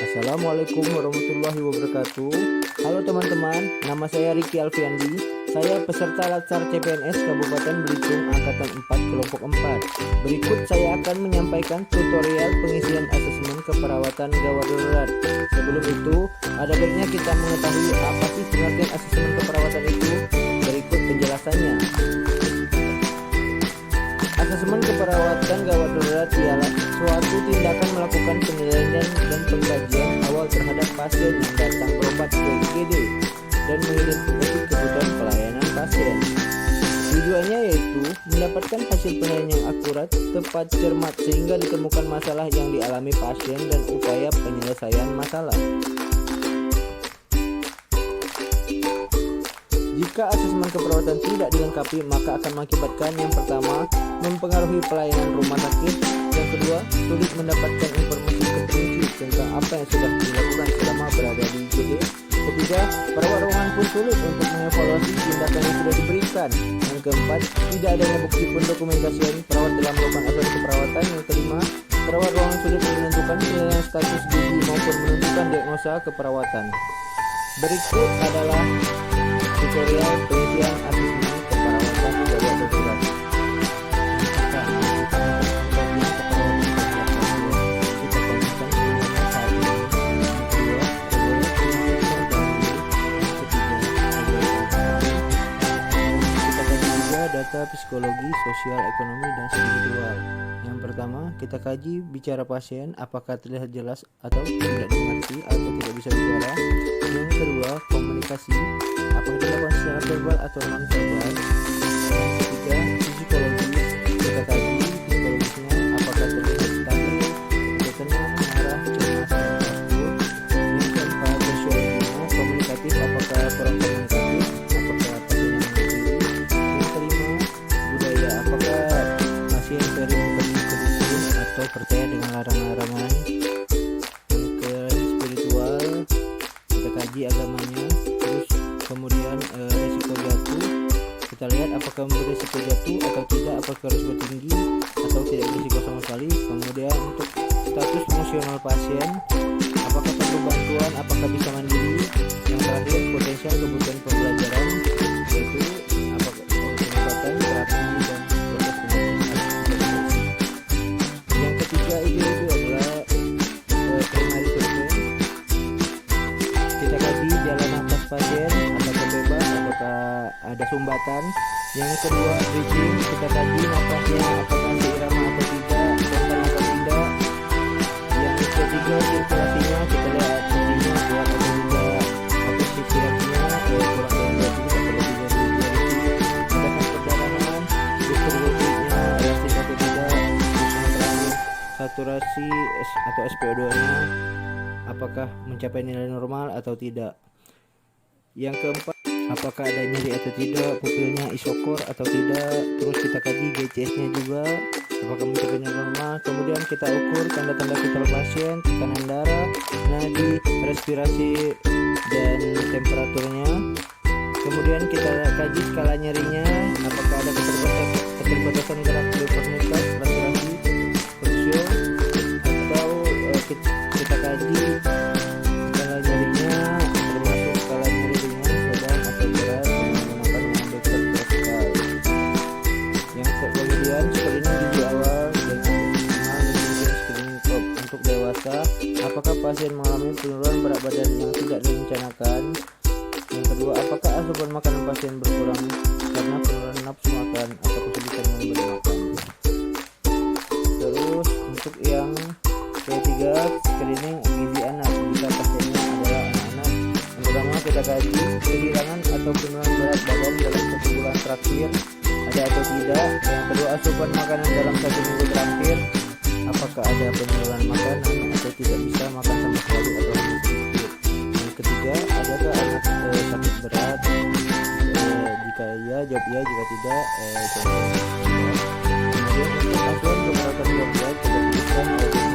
Assalamualaikum warahmatullahi wabarakatuh. Halo teman-teman, nama saya Riki Alfiandi. Saya peserta Latsar CPNS Kabupaten Belitung Angkatan 4 Kelompok 4. Berikut saya akan menyampaikan tutorial pengisian asesmen keperawatan gawat darurat. Sebelum itu, ada baiknya kita mengetahui apa sih pengertian asesmen keperawatan itu. Berikut penjelasannya. Asesmen keperawatan gawat darurat ialah suatu tindakan melakukan penilaian dan pengkajian awal terhadap pasien yang datang berobat ke IGD dan mengidentifikasi kebutuhan pelayanan pasien. Tujuannya yaitu mendapatkan hasil penilaian yang akurat, tepat, cermat sehingga ditemukan masalah yang dialami pasien dan upaya penyelesaian masalah. Jika asesmen keperawatan tidak dilengkapi, maka akan mengakibatkan yang pertama, mempengaruhi pelayanan rumah sakit, yang kedua, sulit mendapatkan informasi terperinci tentang apa yang sudah dilakukan selama berada di IGD, ketiga, perawat ruangan pun sulit untuk mengevaluasi tindakan yang sudah diberikan, yang keempat, tidak adanya bukti pendokumentasian perawat dalam melakukan asesmen keperawatan, yang kelima, perawat ruangan sulit menentukan penilaian status gizi maupun menentukan diagnosa keperawatan. Berikut adalah tutorial pengisian asesmen keperawatan gawat darurat. Data psikologi, sosial, ekonomi, dan spiritual. Yang pertama, kita kaji bicara pasien, apakah terlihat jelas atau tidak dimengerti atau tidak bisa bicara. Yang kedua, komunikasi, apakah dilakukan secara verbal atau non verbal. Yang ketiga, psikologi, kita kaji psikologisnya, apakah terlihat stabil atau tenang, marah, cemas, dan takut. Yang keempat, sosiologinya, komunikatif, apakah kurang komunikatif, apakah pasien yang mengerti. Yang kelima, budaya, apakah pasien sering berdukun atau percaya dengan larang-larangan. Yang ke spiritual, kita kaji agamanya. Terus kemudian resiko jatuh, kita lihat apakah berisiko jatuh atau tidak, apakah risiko tinggi atau tidak berisiko sama sekali. Kemudian untuk status emosional pasien, apakah perlu bantuan, apakah bisa mandiri. Yang terakhir, potensial kebutuhan pembelajaran, yaitu apakah pengobatan, terapi, dan proses penyembuhan. Yang ketiga itu adalah primary survey. Kita kaji jalan nafas pasien, apakah bebas, apakah ada sumbatan. Yang kedua, breathing, kita kaji nafasnya apakah seirama atau tidak, spontan atau tidak. Yang ketiga, sirkulasinya, kita lihat nadinya kuat atau tidak, apa sirkulasinya kurang dari 2 atau lebih dari 2. Tekanan perdarahan, distribusinya elastis atau tidak. Yang terakhir, saturasi atau SpO2-nya, apakah mencapai nilai normal atau tidak. Yang keempat, apakah ada nyeri atau tidak, pupilnya isokor atau tidak. Terus kita kaji GCS-nya juga, apakah mencapai nilai normal. Kemudian kita ukur tanda-tanda vital pasien, tekanan darah, nadi, respirasi, dan temperaturnya. Kemudian kita kaji skala nyerinya, apakah ada keterbatasan gerak prioritas, respirasi, fungsi, atau kita kaji skala nyerinya termasuk skala nyeri ringan, sedang, atau berat dengan menggunakan membeker vertikal. Yang kemudian screening gigi awal dengan minimal screening top. Untuk dewasa, apakah pasien mengalami penurunan berat badan yang tidak direncanakan. Yang kedua, apakah asupan makanan pasien berkurang karena penurunan nafsu makan atau kesulitan memberi makan. Terus untuk yang ketiga, screening gizi anak jika pasiennya adalah anak-anak. Yang pertama, kita kaji kehilangan atau penurunan berat badan dalam 1 bulan terakhir ada atau tidak. Yang kedua, asupan makanan dalam 1 minggu terakhir, apakah ada penurunan makanan atau tidak bisa makan sama sekali atau hanya sedikit. Yang ketiga, adakah anak sakit berat? Jika iya, jawab iya. Jika tidak, jawab tidak. Kemudian untuk asuhan keperawatan gawat darurat kita berikan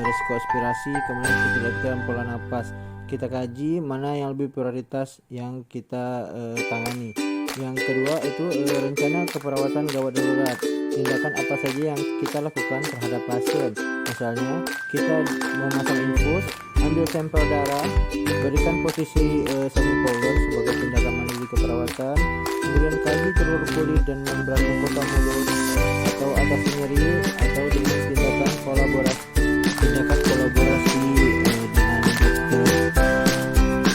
risiko konsentrasi, kemudian keterlibatan pola napas. Kita kaji mana yang lebih prioritas yang kita tangani. Yang kedua itu rencana keperawatan gawat darurat. Tindakan apa saja yang kita lakukan terhadap pasien. Misalnya kita memasang infus, ambil sampel darah, berikan posisi semi-powder sebagai tindakan mandiri keperawatan, kemudian kaji telur kulit dan membran mukosa mulut atau atas nyeri, atau dengan tindakan kolaborasi dengan dokter.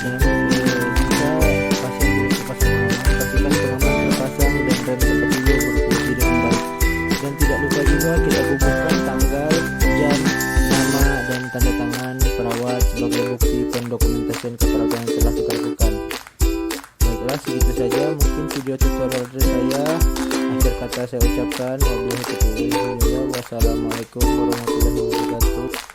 Dan jika pasien berlepas pengalaman, pastikan pengaman terpasang dan rem tempat tidur berfungsi dengan baik. Dan tidak lupa juga kita bubuhkan tanggal, jam, nama, dan tanda tangan perawat sebagai bukti pendokumentasian keperawatan yang telah kita lakukan. Baiklah, segitu saja mungkin video tutorial dari saya. Akhir kata saya ucapkan wassalamualaikum warahmatullahi wabarakatuh.